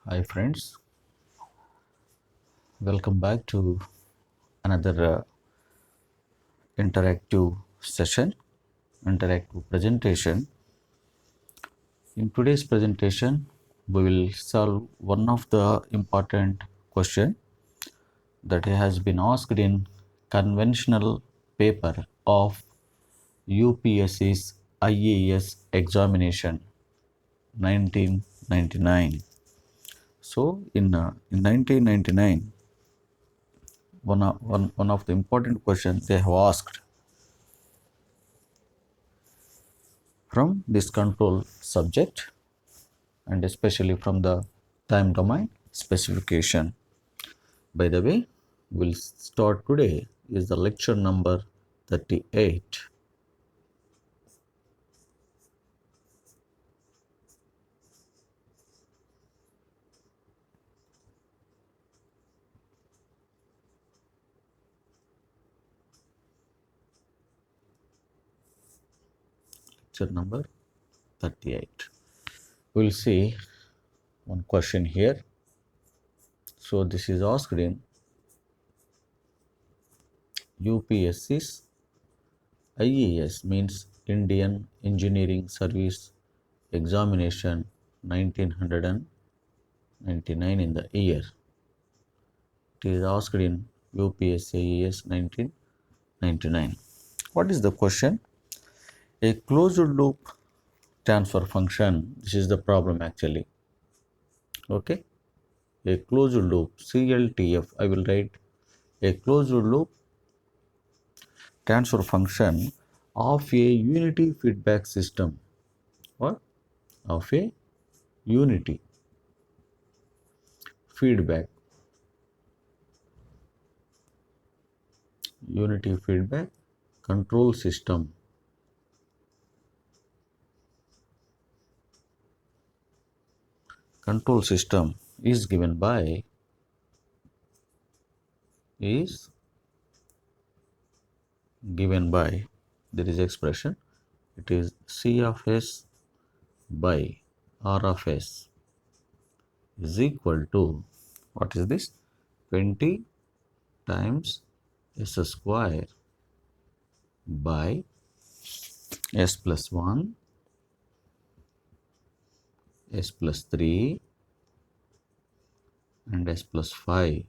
Hi friends, welcome back to another interactive session, interactive presentation. In today's presentation, we will solve one of the important question that has been asked in conventional paper of UPSC's IAS examination 1999. So in 1999, one of the important questions they have asked from this control subject and especially from the time domain specification. By the way, we'll start today is the lecture number 38. Lecture number 38. We'll see one question here. So this is asked in UPSC's IAS means Indian Engineering Service Examination 1999 in the year. It is asked in UPSC IAS 1999. What is the question? A closed loop transfer function. This is the problem actually. Okay. A closed loop CLTF. I will write a closed loop transfer function of a unity feedback system or of a unity feedback control system is given by there is expression, it is C of S by R of S is equal to, what is this, 20 times S square by S plus 1, S plus 3 and S plus 5.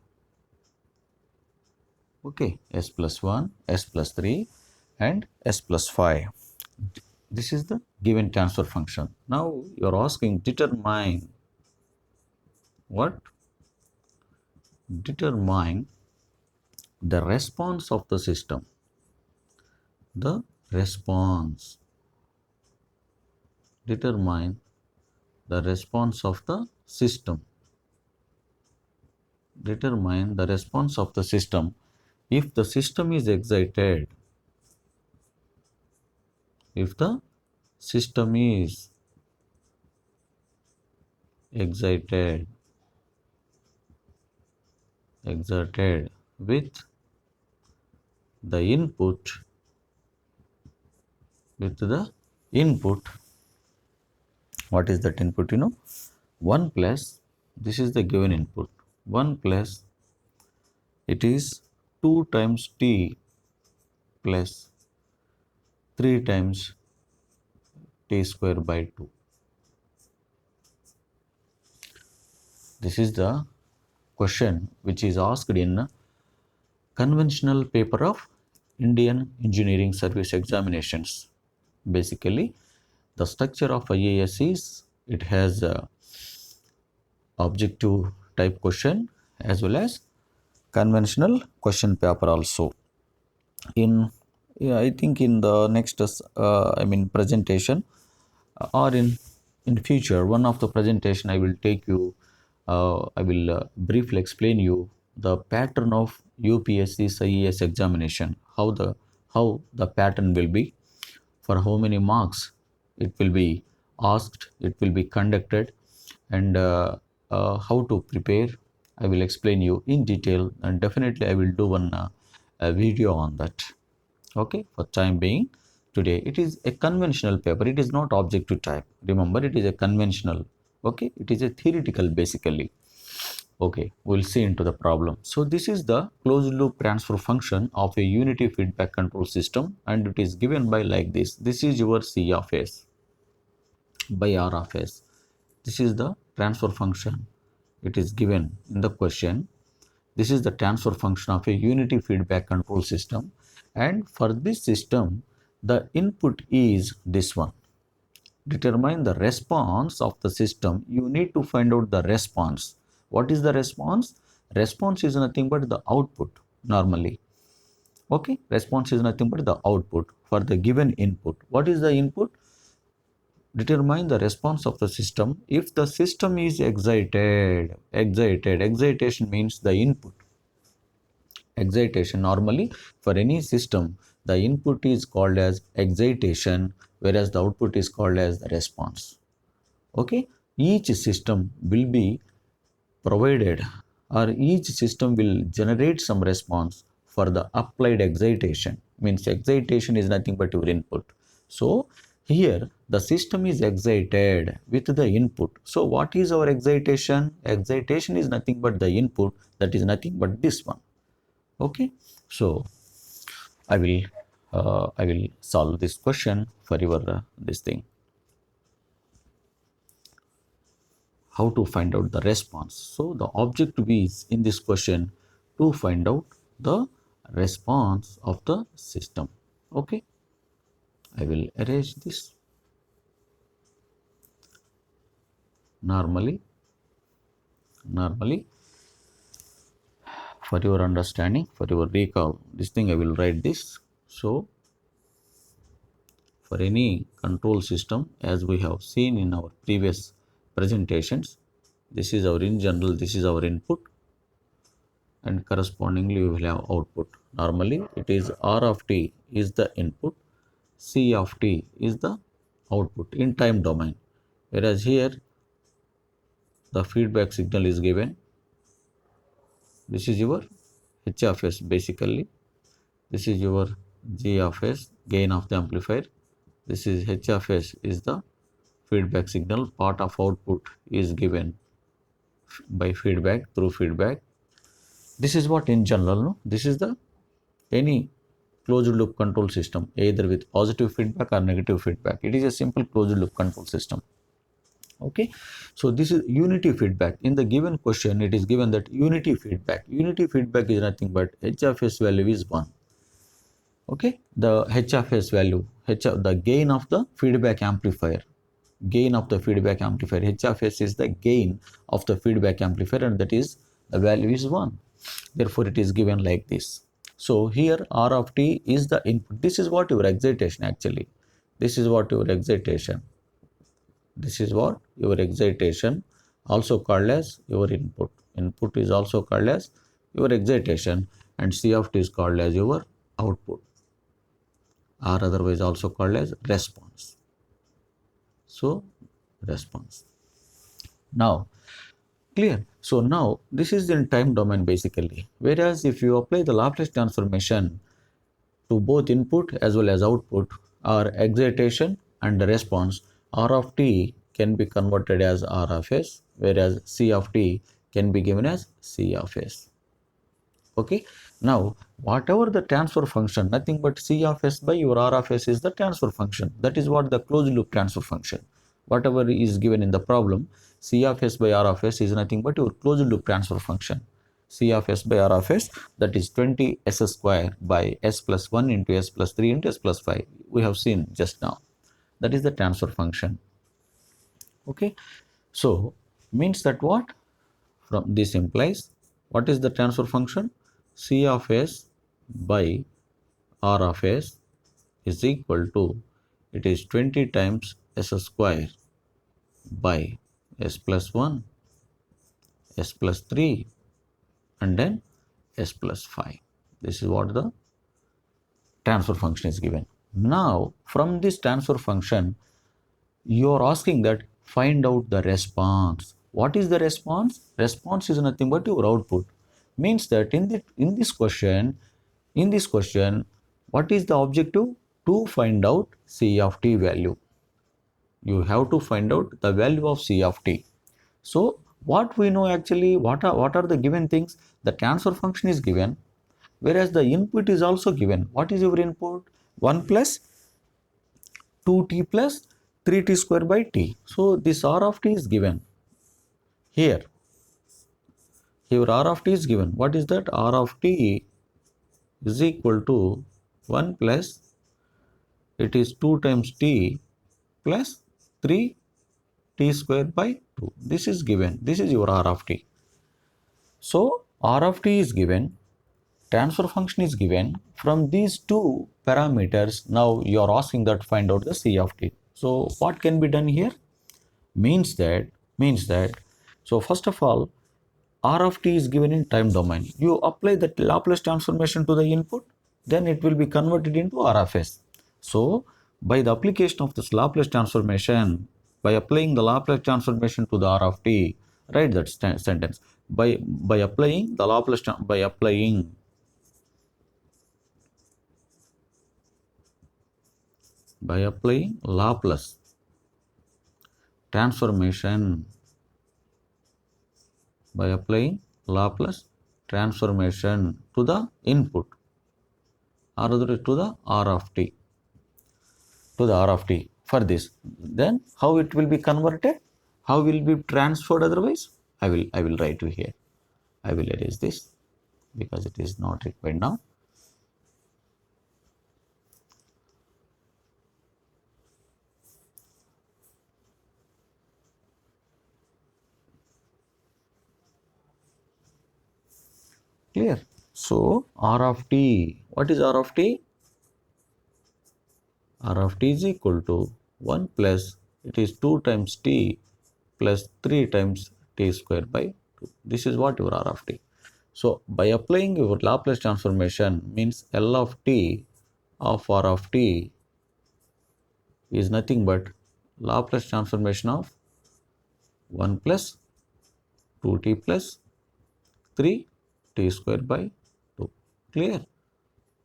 Okay, S plus 1, S plus 3 and S plus 5. This is the given transfer function. Now you are asking determine what? Determine the response of the system. The response. Determine the response of the system. Determine the response of the system if the system is excited. If the system is exerted with the input what is that input? 1 plus, this is the given input, 1 plus it is 2 times t plus 3 times t square by 2. This is the question which is asked in conventional paper of Indian Engineering Service Examinations. Basically, the structure of IAS is it has a objective type question as well as conventional question paper also. I think in the next presentation or in future one of the presentation I will take you I will briefly explain you the pattern of UPSC's IAS examination, how the pattern will be, for how many marks it will be asked, it will be conducted, and how to prepare. I will explain you in detail, and definitely I will do one a video on that. Okay, for time being, today it is a conventional paper, it is not objective type. Remember, it is a conventional Okay, it is a theoretical basically. Okay, we'll see into the problem. So this is the closed loop transfer function of a unity feedback control system, and it is given by like this. This is your C of S by R of S. This is the transfer function. It is given in the question. This is the transfer function of a unity feedback control system, and for this system the input is this one. Determine the response of the system. You need to find out the response. What is the response? Response is nothing but the output normally. Okay, response is nothing but the output for the given input. What is the input? Determine the response of the system. If the system is excitation means the input. Excitation, normally for any system the input is called as excitation, whereas the output is called as the response. Okay, each system will be provided, or each system will generate some response for the applied excitation. Means excitation is nothing but your input. So here the system is excited with the input. So what is our excitation? Excitation is nothing but the input, that is nothing but this one. Okay, so I will solve this question for your this thing. How to find out the response? So the objective is in this question to find out the response of the system. Okay, I will erase this. Normally for your understanding, for your recall, this thing I will write this. So for any control system, as we have seen in our previous presentations, this is our in general, this is our input, and correspondingly we will have output. Normally it is R of t is the input, C of t is the output in time domain, whereas here the feedback signal is given. This is your H of S basically. This is your G of S, gain of the amplifier. This is H of S is the feedback signal. Part of output is given by feedback, through feedback. This is what in general, no? This is the any closed loop control system, either with positive feedback or negative feedback. It is a simple closed loop control system. Okay, so this is unity feedback. In the given question it is given that unity feedback is nothing but H of S value is 1. Okay, the H of S value, the gain of the feedback amplifier, H of S is the gain of the feedback amplifier, and that is the value is 1. Therefore it is given like this. So here R of t is the input. This is what your excitation actually. This is what your excitation. This is what your excitation, also called as your input. Input is also called as your excitation, and C of t is called as your output, or otherwise also called as response. So response. Now clear. So now this is in time domain basically, whereas if you apply the Laplace transformation to both input as well as output, or excitation and the response, R of t can be converted as R of S, whereas C of t can be given as C of S. Okay, now whatever the transfer function, nothing but C of S by your R of S is the transfer function. That is what the closed loop transfer function. Whatever is given in the problem, C of S by R of S is nothing but your closed loop transfer function. C of S by R of S, that is 20 S square by S plus 1 into S plus 3 into S plus 5. We have seen just now. That is the transfer function. Okay, so means that what? From this implies, what is the transfer function? C of S by R of S is equal to, it is 20 times S square by S plus 1, S plus 3, and then S plus 5. This is what the transfer function is given. Now from this transfer function you are asking that find out the response. What is the response? Response is nothing but your output. Means that in this question, what is the objective? To find out C of t value. You have to find out the value of C of t. So what we know actually, what are the given things? The transfer function is given, whereas the input is also given. What is your input? 1 plus 2t plus 3t square by t. So this r of t is given here. Here r of t is given. What is that? R of t is equal to 1 plus, it is 2 times t plus 3 t square by 2. This is given. This is your r of t. So r of t is given, transfer function is given. From these two parameters, now you are asking that find out the c of t. So what can be done here? Means that so first of all, r of t is given in time domain. You apply that Laplace transformation to the input, then it will be converted into r of s. So by the application of this Laplace transformation, by applying the Laplace transformation to the r of t, write that sentence. By applying the Laplace by applying Laplace transformation, by applying Laplace transformation to the input, or rather to the r of t, to the r of t. For this, then how it will be converted? How will be transferred otherwise? I will write you here. I will erase this because it is not required now. Clear? So r of t, what is r of t? R of t is equal to 1 plus, it is 2 times t plus 3 times t square by 2. This is what your r of t. So by applying your Laplace transformation, means L of t of r of t is nothing but Laplace transformation of 1 plus 2t plus 3t square by 2. Clear?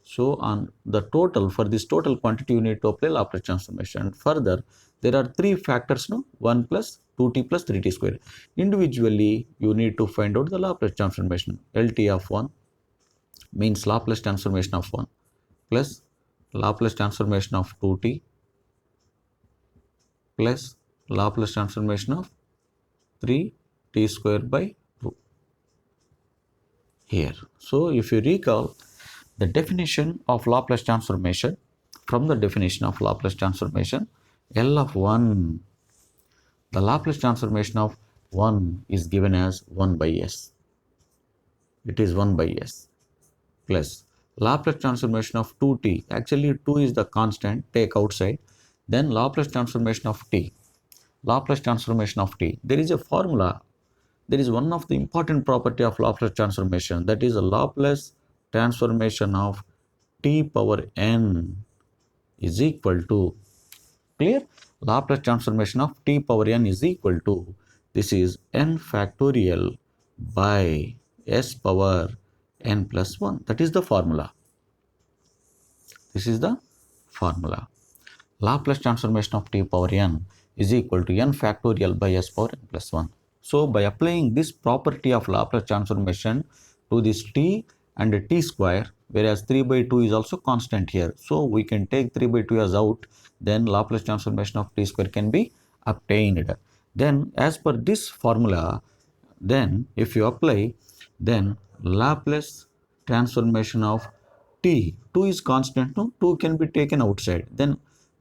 So on the total, for this total quantity, you need to apply Laplace transformation. Further, there are three factors, no? 1 plus 2t plus 3t square. Individually, you need to find out the Laplace transformation. LT of 1 means Laplace transformation of 1 plus Laplace transformation of 2t plus Laplace transformation of 3t square by 2 here. So if you recall the definition of Laplace transformation, from the definition of Laplace transformation, L of 1, the Laplace transformation of 1 is given as 1 by s. It is 1 by s plus Laplace transformation of 2t. Actually 2 is the constant, take outside. Then Laplace transformation of t. Laplace transformation of t. There is a formula. There is one of the important property of Laplace transformation, that is a Laplace transformation of t power n is equal to, clear? Laplace transformation of t power n is equal to, this is n factorial by s power n plus 1. That is the formula. This is the formula. Laplace transformation of t power n is equal to n factorial by s power n plus 1. So by applying this property of Laplace transformation to this t and t square, whereas 3 by 2 is also constant here, so we can take 3 by 2 as out, then Laplace transformation of t square can be obtained. Then as per this formula, then if you apply, then Laplace transformation of t, 2 is constant, no, 2 can be taken outside, then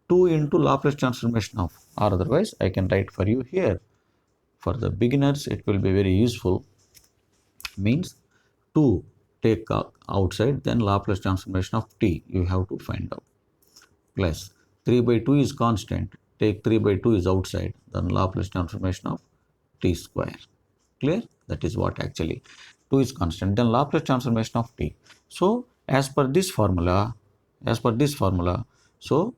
2 into Laplace transformation of, or otherwise I can write for you here. For the beginners it will be very useful, means 2 take outside, then Laplace transformation of t you have to find out, plus 3 by 2 is constant, take 3 by 2 is outside, then Laplace transformation of t square. Clear? That is what actually 2 is constant, then Laplace transformation of t. So as per this formula, so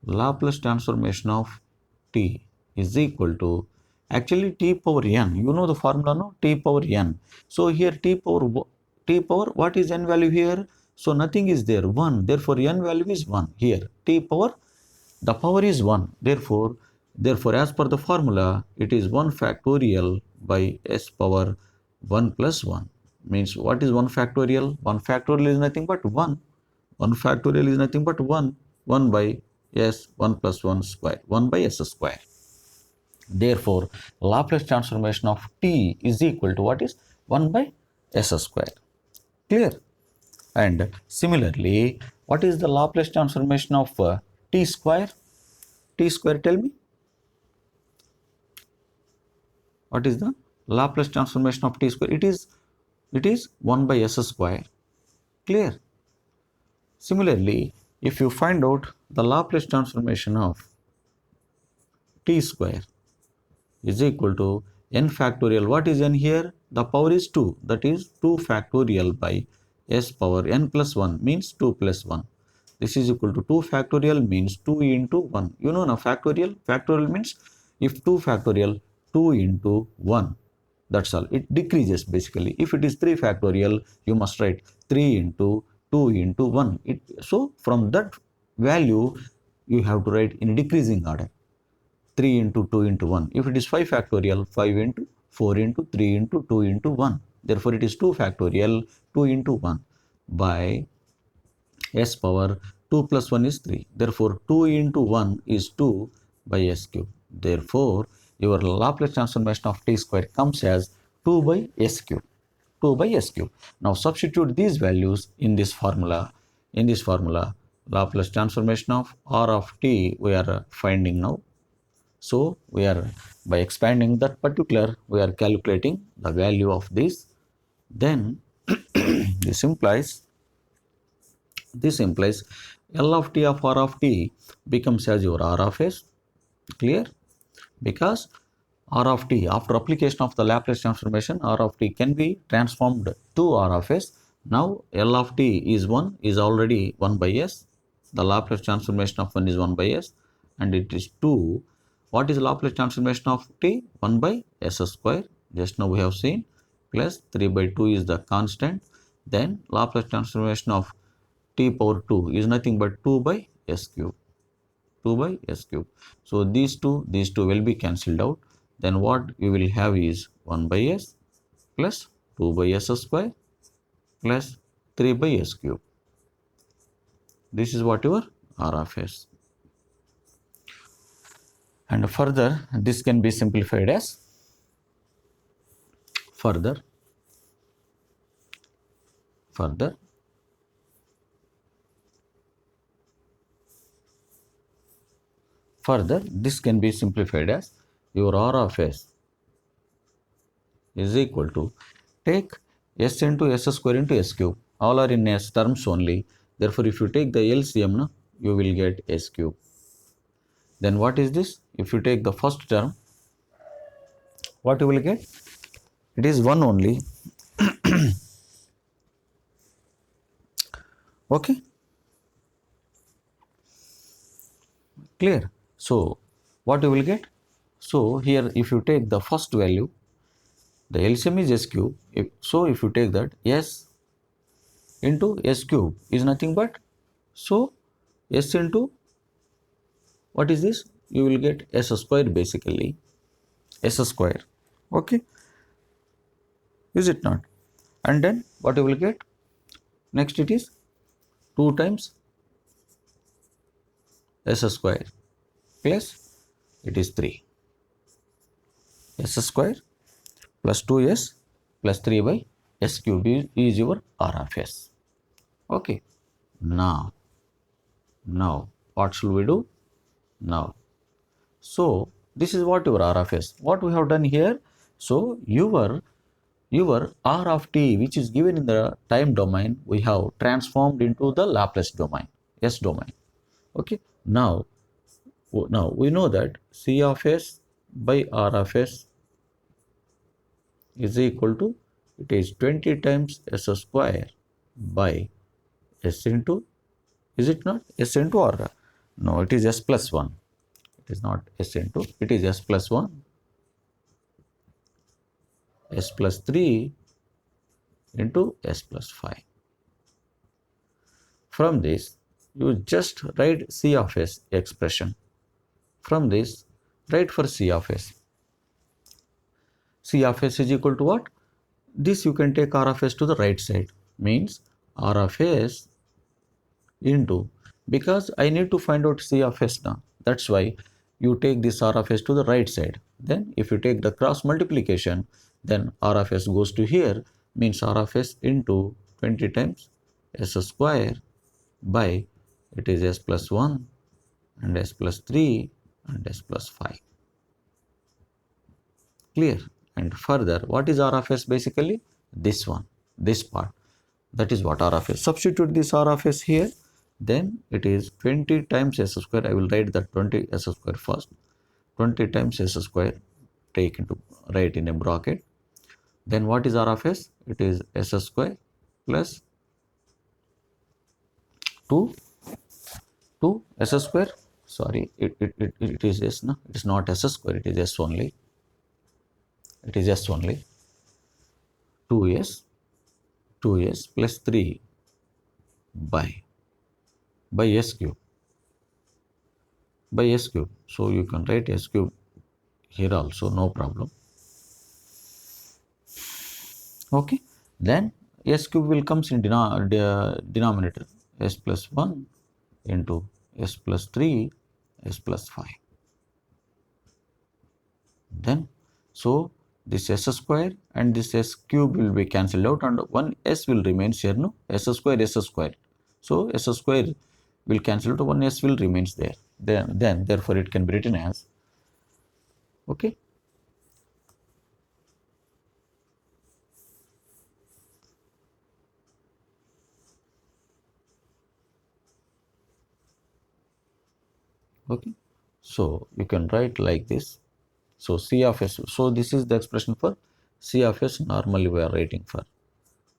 Laplace transformation of t is equal to, actually t power n, you know the formula, no? T power n. So here t power, what is n value here? So nothing is there, 1. Therefore n value is 1 here. T power, the power is 1. Therefore Therefore, as per the formula, it is 1 factorial by s power 1 plus 1. Means what is 1 factorial? 1 factorial is nothing but 1. 1 factorial is nothing but 1. 1 by s, 1 plus 1 square, 1 by s square. Therefore, Laplace transformation of t is equal to what is 1 by s square. Clear? And similarly, what is the Laplace transformation of t square? T square, tell me. What is the Laplace transformation of t square? It is 1 by s square. Clear? Similarly, if you find out the Laplace transformation of t square is equal to n factorial. What is n here? The power is 2. That is 2 factorial by s power n plus 1 means 2 plus 1. This is equal to 2 factorial means 2 into 1. You know now factorial? Factorial means if 2 factorial, 2 into 1. That's all. It decreases basically. If it is 3 factorial, you must write 3 into 2 into 1. So from that value, you have to write in decreasing order. 3 into 2 into 1. If it is 5 factorial, 5 into 4 into 3 into 2 into 1. Therefore, it is 2 factorial 2 into 1 by s power 2 plus 1 is 3. Therefore, 2 into 1 is 2 by s cube. Therefore, your Laplace transformation of t square comes as 2 by s cube. 2 by s cube. Now, substitute these values in this formula. In this formula, Laplace transformation of r of t we are finding now. So, we are by expanding that particular, we are calculating the value of this. Then, this implies L of t of r of t becomes as your r of s. Clear? Because r of t, after application of the Laplace transformation, r of t can be transformed to r of s. Now, L of t is 1, is already 1 by s. The Laplace transformation of 1 is 1 by s, and it is 2. What is Laplace transformation of t? 1 by s square. Just now we have seen, plus 3 by 2 is the constant. Then Laplace transformation of t power 2 is nothing but 2 by s cube. 2 by s cube. So these two will be cancelled out. Then what you will have is 1 by s plus 2 by s square plus 3 by s cube. This is what your r of s. And further, this can be simplified as further this can be simplified as your r of s is equal to, take s into s square into s cube. All are in s terms only. Therefore, if you take the LCM, you will get s cube. Then what is this? If you take the first term, what you will get? It is 1 only. Okay? Clear? So, what you will get? So, here if you take the first value, the LCM is s cube. So, if you take that, s into s cube is nothing but, so s into, what is this? You will get s square basically. S square. Okay? Is it not? And then what you will get? Next it is 2 times s square plus it is 3. S square plus 2s plus 3 by s cube is your r of s. Okay. Now what should we do? Now, so this is what your r of s. What we have done here? So your r of t, which is given in the time domain, we have transformed into the Laplace domain, s domain. Okay. Now we know that c of s by r of s is equal to, it is 20 times s square by s into, is it not s into r? No, it is s plus 1. It is not s into, it is s plus 1, s plus 3 into s plus 5. From this, you just write c of s expression. From this, Write for C of S. C of S is equal to what? This you can take R of S to the right side. Means R of S into, because I need to find out C of S now. That's why you take this R of S to the right side. Then if you take the cross multiplication, then R of S goes to here, means R of S into 20 times S square by, it is S plus 1 and S plus 3 and S plus 5. Clear? And further, what is R of S basically? This one, this part. That is what R of S. Substitute this R of S here. Then it is 20 times S square. I will write that 20 S square first. 20 times S square, take into, write in a bracket. Then what is R of S? It is S square plus 2 S square. Sorry, it is S, no? It is not S square, it is S only. It is S only. 2S plus 3 by S cube. By S cube. So you can write S cube here also, no problem. Okay. Then S cube will comes in denominator. S plus 1 into S plus 3, S plus 5. Then, so this S square and this S cube will be cancelled out and one S will remain here, no? S square, S square. So S square will cancel out, one S will remains there. Then therefore it can be written as, okay. Okay. So you can write like this. So C of S, so this is the expression for C of S. Normally we are writing for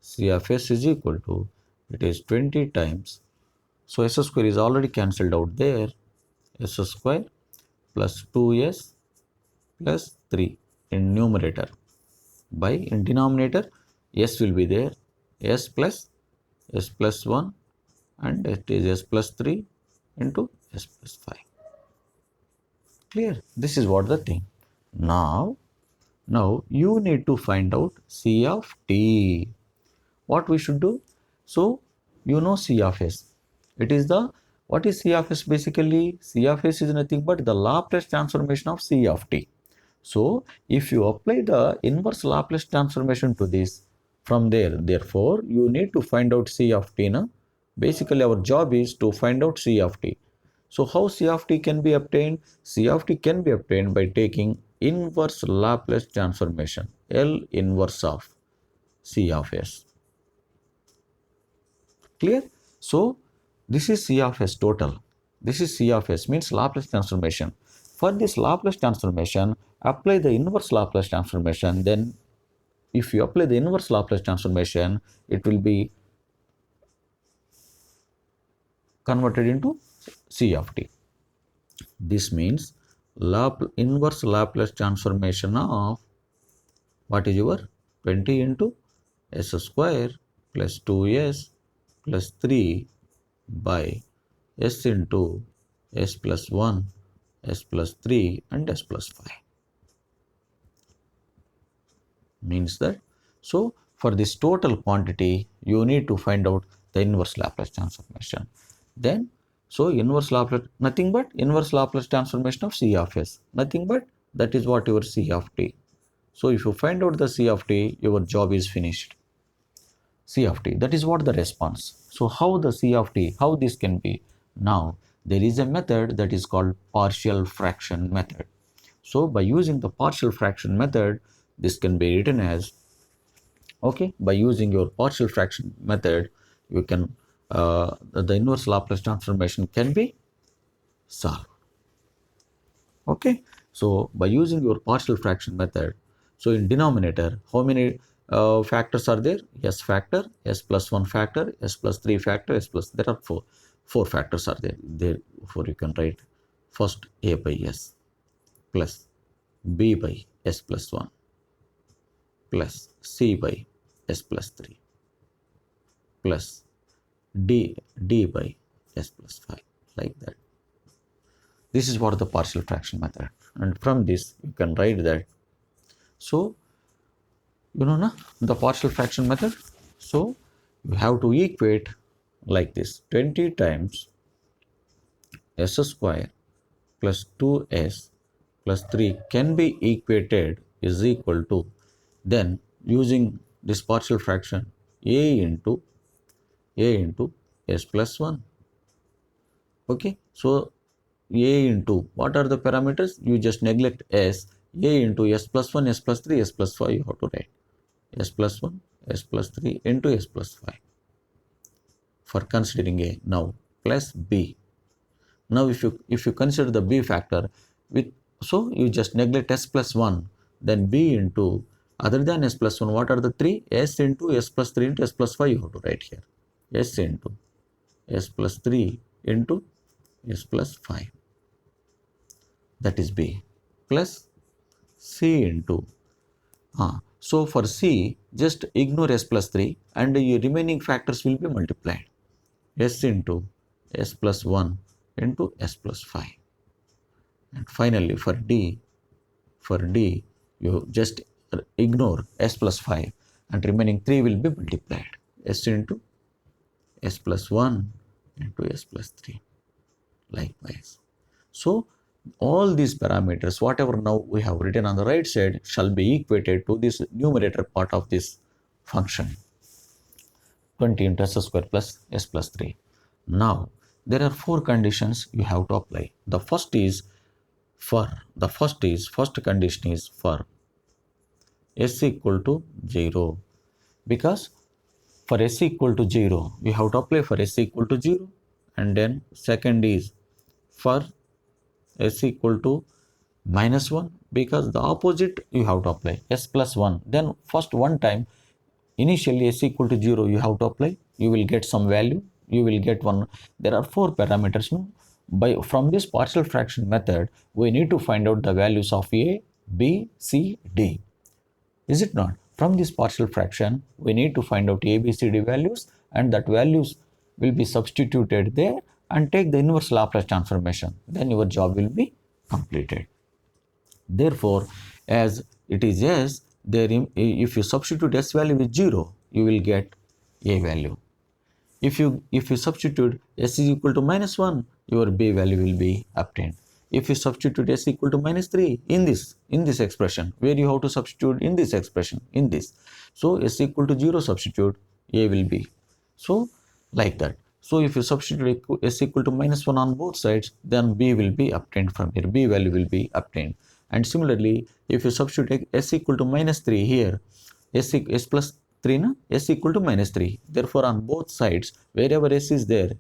C of S is equal to, it is 20 times, so S square is already cancelled out there, S square plus 2S plus 3 in numerator, by in denominator S will be there, S plus 1 and it is S plus 3 into S plus 5. Clear? This is what the thing. Now you need to find out C of t. What we should do? So you know C of S. It is the, what is C of S basically? C of S is nothing but the Laplace transformation of C of t. So if you apply the inverse Laplace transformation to this, from there, therefore you need to find out C of t. Na? Basically our job is to find out C of t. So how C of t can be obtained? C of t can be obtained by taking inverse Laplace transformation, L inverse of C of S. Clear? So this is C of S total. This is C of S, means Laplace transformation. For this Laplace transformation, apply the inverse Laplace transformation. Then if you apply the inverse Laplace transformation, it will be converted into C of t. This means inverse Laplace transformation of, what is your 20 into S square plus 2S plus 3 by S into S plus 1, S plus 3 and S plus 5. Means that, so for this total quantity, you need to find out the inverse Laplace transformation. Then, so inverse Laplace, nothing but inverse Laplace transformation of C of S. Nothing but, that is what your C of t. So if you find out the C of t, your job is finished. C of t, that is what the response. So how the C of t, how this can be? Now there is a method that is called partial fraction method. So by using the partial fraction method, this can be written as, okay, by using your partial fraction method, you can the inverse Laplace transformation can be solved. Okay, so by using your partial fraction method, so in denominator, how many factors are there? S factor, S plus 1 factor, S plus 3 factor, S plus, there are four factors are there. Therefore you can write first A by S plus B by S plus 1 plus C by S plus 3 plus D by S plus 5, like that. This is what the partial fraction method, and from this you can write that. So you know na, the partial fraction method. So you have to equate like this: 20 times s square plus 2s plus 3 can be equated is equal to, then using this partial fraction, a into s plus 1. Okay, so a into, what are the parameters? You just neglect s. A into s plus 1, s plus 3, s plus 5 you have to write. S plus 1, s plus 3 into s plus 5 for considering a. Now plus b. Now if you consider the b factor with, so you just neglect s plus 1, then b into, other than s plus 1, what are the 3? S into s plus 3 into s plus 5 you have to write here. S into s plus 3 into s plus 5, that is b, plus c into, so for c, just ignore s plus 3 and your remaining factors will be multiplied. S into s plus 1 into s plus 5. And finally for d, you just ignore s plus 5 and remaining 3 will be multiplied. S into s plus 1 into s plus 3. Likewise. So all these parameters, whatever now we have written on the right side, shall be equated to this numerator part of this function, 20 into s square plus s plus 3. Now there are 4 conditions you have to apply. The first condition is for s equal to 0, because for s equal to 0 we have to apply for s equal to 0, and then second is for s equal to minus 1, because the opposite you have to apply, s plus 1. Then first one time initially s equal to 0 you have to apply, you will get some value, you will get one. There are 4 parameters. No, from this partial fraction method we need to find out the values of a, b, c, d. Is it not? From this partial fraction we need to find out a, b, c, d values, and that values will be substituted there and take the inverse Laplace transformation. Then your job will be completed. Therefore, as it is s, there if you substitute s value with 0, you will get a value. If you substitute s is equal to minus 1, your b value will be obtained. If you substitute s equal to minus 3 in this expression, where you have to substitute in this expression, in this, so s equal to 0 substitute, a will be. So like that. So if you substitute s equal to minus 1 on both sides, then b will be obtained from here, b value will be obtained. And similarly, if you substitute s equal to minus 3 here, s plus 3, na? S equal to minus 3. Therefore, on both sides, wherever s is there,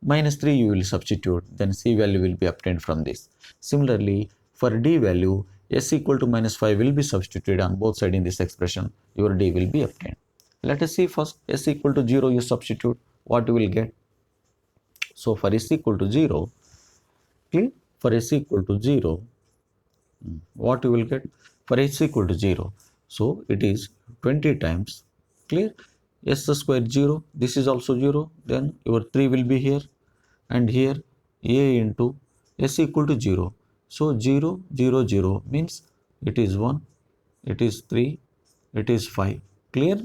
minus 3 you will substitute, then c value will be obtained from this. Similarly, for d value, s equal to minus 5 will be substituted on both sides in this expression, your d will be obtained. Let us see first, s equal to 0 you substitute, what you will get. So for s equal to 0, clear? For s equal to 0, what you will get? For s equal to 0, so it is 20 times, clear, s square 0, this is also 0, then your 3 will be here, and here a into s equal to 0. So 0, 0, 0 means it is 1, it is 3, it is 5, clear,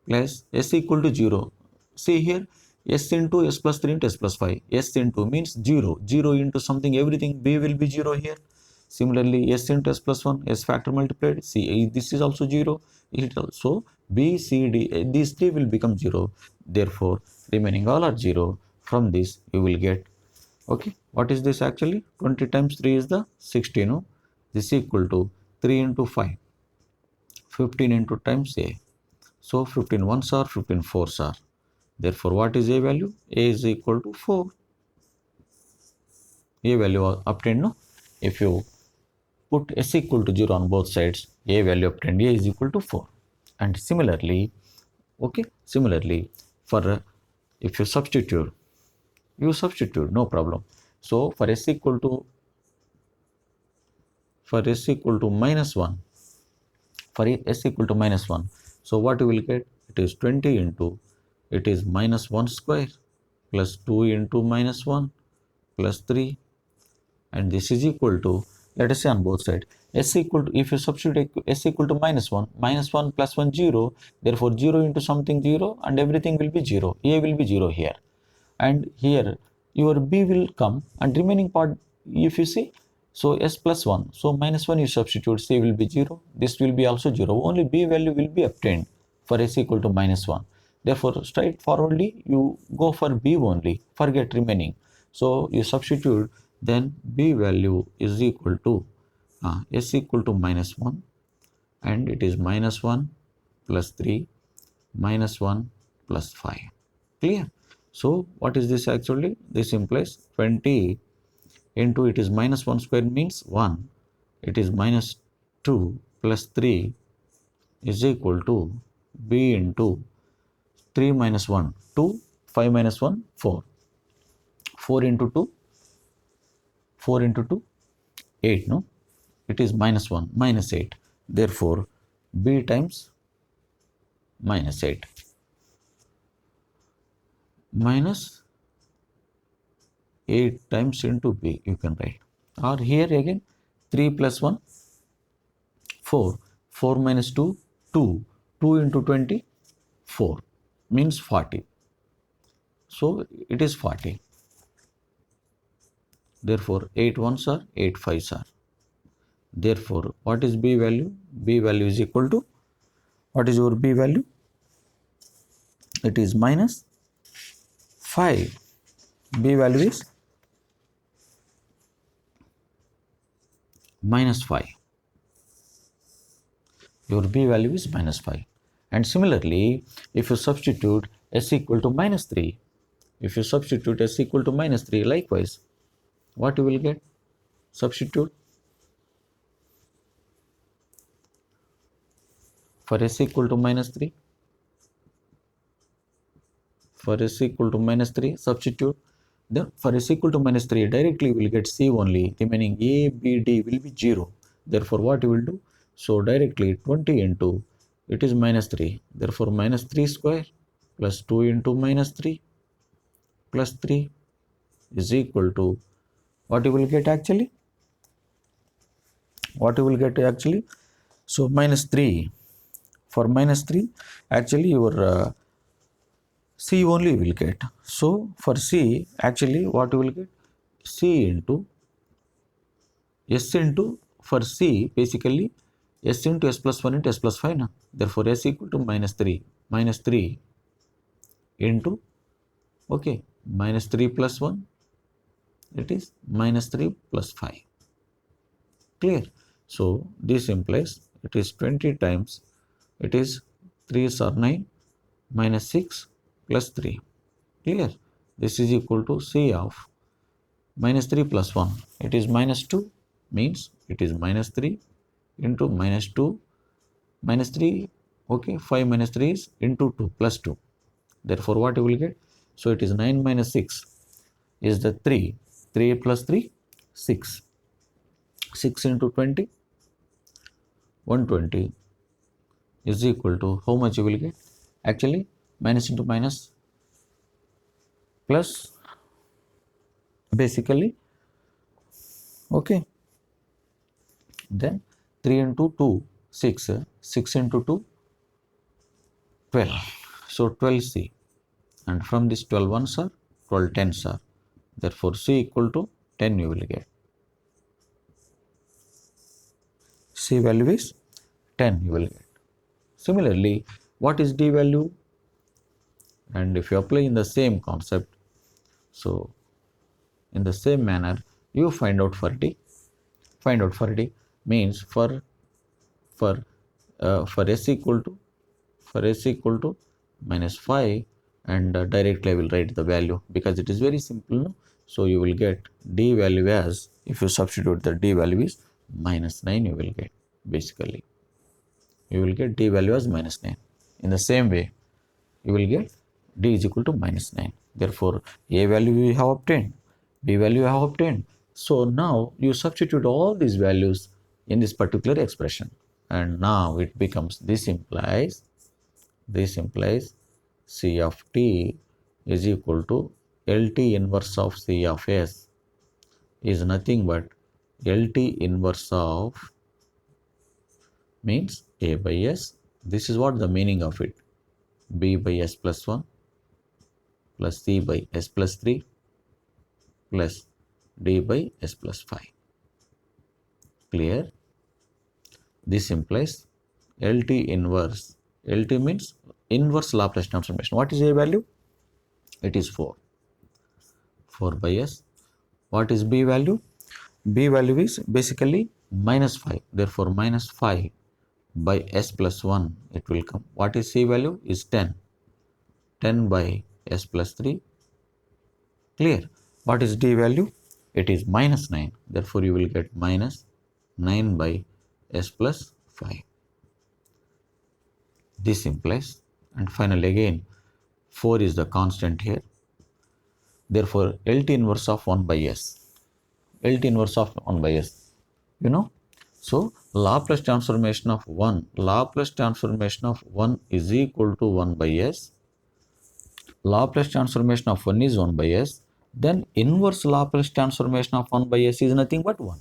plus s equal to 0. See here, s into s plus 3 into s plus 5, s into means 0, 0 into something, everything, b will be 0 here. Similarly, s into s plus 1, s factor multiplied, c, this is also 0. So b, c, d, these 3 will become 0. Therefore, remaining all are 0. From this, you will get, okay, what is this actually? 20 times 3 is the 60, no? This is equal to 3 into 5, 15 into times a. So 15 ones are, 15 fours are. Therefore, what is a value? A is equal to 4. A value obtained, no? If you put s equal to 0 on both sides, a value obtained, a is equal to 4. And similarly, okay, similarly, for if you substitute, no problem. So for s equal to minus 1, for s equal to minus 1, so what you will get? It is 20 into, it is minus 1 square plus 2 into minus 1 plus 3 and this is equal to, let us say on both sides, s equal to, if you substitute s equal to minus 1 plus 1 0, therefore 0 into something 0 and everything will be 0, a will be 0 here, and here your b will come and remaining part if you see, so s plus 1, so minus 1 you substitute, c will be 0, this will be also 0, only b value will be obtained for s equal to minus 1. Therefore straightforwardly you go for b only, forget remaining. So you substitute, then b value is equal to s equal to minus 1, and it is minus 1 plus 3 minus 1 plus 5. Clear? So what is this actually? This implies 20 into, it is minus 1 square means 1. It is minus 2 plus 3 is equal to b into 3 minus 1, 2, 5 minus 1, 4. 4 into 2, 4 into 2, 8, no? It is minus 1, minus 8. Therefore, b times minus 8 minus 8 times into b you can write, or here again 3 plus 1, 4, 4 minus 2, 2, 2 into 20, 4 means 40, so it is 40. Therefore 8 ones are 8 fives are. Therefore what is b value? B value is equal to, what is your b value? It is minus 5. B value is minus 5. Your b value is minus 5. And similarly, if you substitute s equal to minus 3, if you substitute s equal to minus 3, likewise, what you will get? Substitute for s equal to minus 3. For s equal to minus 3, substitute. Then for s equal to minus 3, directly you will get c only, remaining a, b, d will be 0. Therefore, what you will do? So directly 20 into, it is minus 3. Therefore, minus 3 square plus 2 into minus 3 plus 3 is equal to, what you will get actually? What you will get actually? So minus 3. For minus 3, actually your c only will get. So for c, actually what you will get? C into s into, for c basically s into s plus 1 into s plus 5 na. Therefore s equal to minus 3 into, okay, minus 3 plus 1, it is minus 3 plus 5. Clear? So this implies it is 20 times, it is 3s are 9 minus 6 plus 3. Clear? This is equal to c of minus 3 plus 1. It is minus 2, means it is minus 3 into minus 2 minus 3, okay, 5 minus 3 is into 2 plus 2. Therefore what you will get? So it is 9 minus 6 is the 3. 3 plus 3, 6. 6 into 20, 120 is equal to, how much you will get? Actually minus into minus plus, basically, okay, then 3 into 2, 6, 6 into 2, 12, so 12c, and from this 12 ones are 12 tens are, therefore c equal to 10 you will get. C value is 10 you will get. Similarly, what is d value? And if you apply in the same concept, so in the same manner you find out for d. Find out for d means for s equal to minus 5, and directly I will write the value because it is very simple, no? So you will get d value as, if you substitute the d value is minus 9 you will get, basically you will get d value as minus 9. In the same way you will get d is equal to minus 9. Therefore a value we have obtained, b value you have obtained. So now you substitute all these values in this particular expression, and now it becomes, this implies c of t is equal to LT inverse of c of s is nothing but LT inverse of means A by S. This is what the meaning of it. B by S plus 1 plus C by S plus 3 plus D by S plus 5. Clear? This implies LT inverse. LT means inverse Laplace transformation. What is A value? It is 4. 4 by S. What is B value? B value is basically minus 5. Therefore, minus 5 by S plus 1 it will come. What is C value? Is 10. 10 by S plus 3. Clear? What is D value? It is minus 9. Therefore, you will get minus 9 by S plus 5. This implies, and finally again 4 is the constant here. Therefore, LT inverse of 1 by S. LT inverse of 1 by S. You know? So, Laplace transformation of 1. Laplace transformation of 1 is equal to 1 by S. Laplace transformation of 1 is 1 by S. Then inverse Laplace transformation of 1 by S is nothing but 1.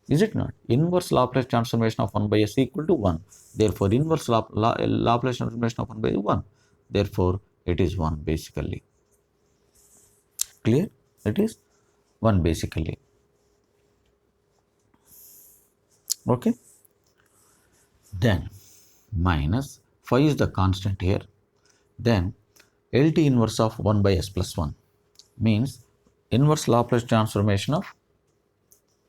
Is it not? Inverse Laplace transformation of 1 by S equal to 1. Therefore, inverse Laplace transformation of 1 by 1. Therefore, it is 1 basically. Clear? It is 1 basically. Okay. Then minus 5 is the constant here. Then LT inverse of 1 by S plus 1 means inverse Laplace transformation of.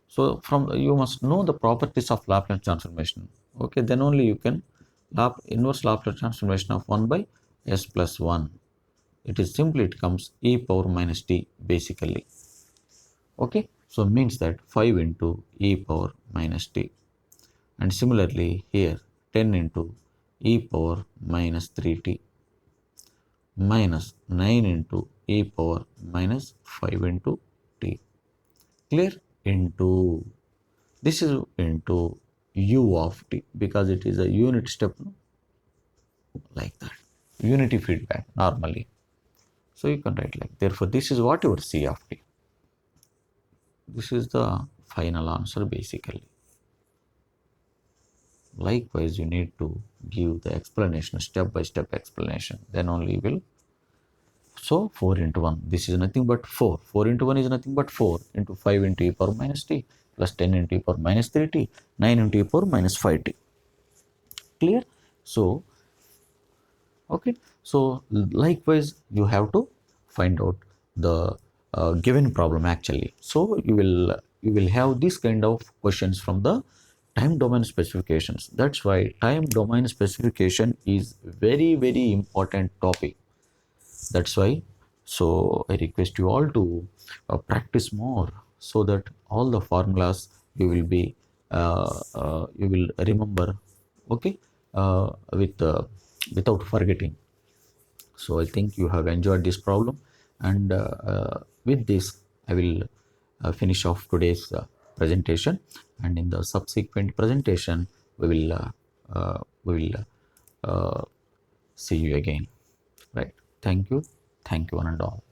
So from you must know the properties of Laplace transformation. Okay, then only you can inverse Laplace transformation of 1 by S plus 1. It is simply it comes e power minus t basically. Okay, so means that 5 into e power minus t. And similarly here 10 into e power minus 3t minus 9 into e power minus 5 into t. Clear? Into this is into u of t because it is a unit step, like that, unity feedback normally. So you can write like, therefore this is what your C of t. This is the final answer basically. Likewise, you need to give the explanation, step by step explanation, then only will. So 4 into 1, this is nothing but 4. 4 into 1 is nothing but 4 into 5 into e power minus t plus 10 into e power minus 3t, 9 into e power minus 5t. Clear? So, okay. So, likewise, you have to find out the given problem actually. So, you will have this kind of questions from the time domain specifications. That's why time domain specification is very, very important topic. That's why, so I request you all to practice more so that all the formulas you will be you will remember, okay, without forgetting. So I think you have enjoyed this problem, and with this I will finish off today's presentation, and in the subsequent presentation we will see you again, right? Thank you one and all.